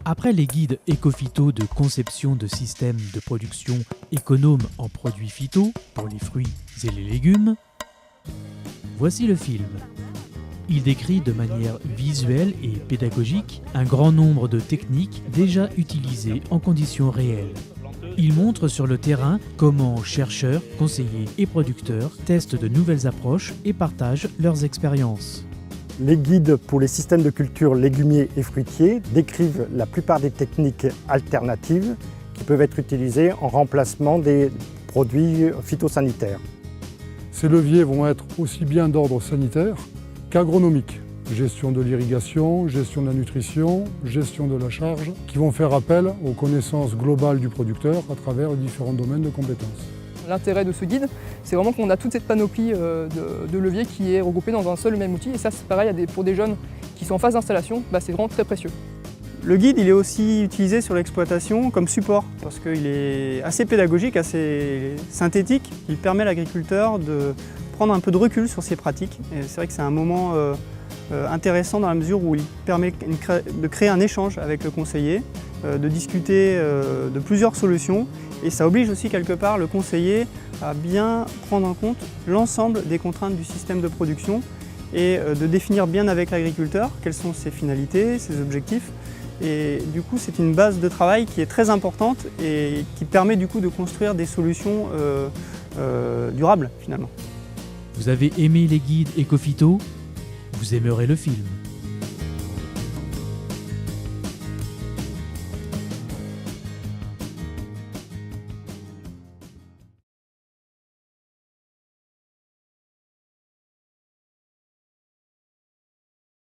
Après les guides éco-phyto de conception de systèmes de production économes en produits phyto pour les fruits et les légumes, voici le film. Il décrit de manière visuelle et pédagogique un grand nombre de techniques déjà utilisées en conditions réelles. Il montre sur le terrain comment chercheurs, conseillers et producteurs testent de nouvelles approches et partagent leurs expériences. Les guides pour les systèmes de culture légumiers et fruitiers décrivent la plupart des techniques alternatives qui peuvent être utilisées en remplacement des produits phytosanitaires. Ces leviers vont être aussi bien d'ordre sanitaire qu'agronomique. Gestion de l'irrigation, gestion de la nutrition, gestion de la charge, qui vont faire appel aux connaissances globales du producteur à travers les différents domaines de compétences. L'intérêt de ce guide, c'est vraiment qu'on a toute cette panoplie de leviers qui est regroupée dans un seul et même outil. Et ça, c'est pareil pour des jeunes qui sont en phase d'installation, c'est vraiment très précieux. Le guide, il est aussi utilisé sur l'exploitation comme support parce qu'il est assez pédagogique, assez synthétique. Il permet à l'agriculteur de prendre un peu de recul sur ses pratiques. Et c'est vrai que c'est un moment intéressant dans la mesure où il permet de créer un échange avec le conseiller, de discuter de plusieurs solutions. Et ça oblige aussi quelque part le conseiller à bien prendre en compte l'ensemble des contraintes du système de production et de définir bien avec l'agriculteur quelles sont ses finalités, ses objectifs. Et du coup, c'est une base de travail qui est très importante et qui permet du coup de construire des solutions durables finalement. Vous avez aimé les guides éco-phyto ? Vous aimerez le film.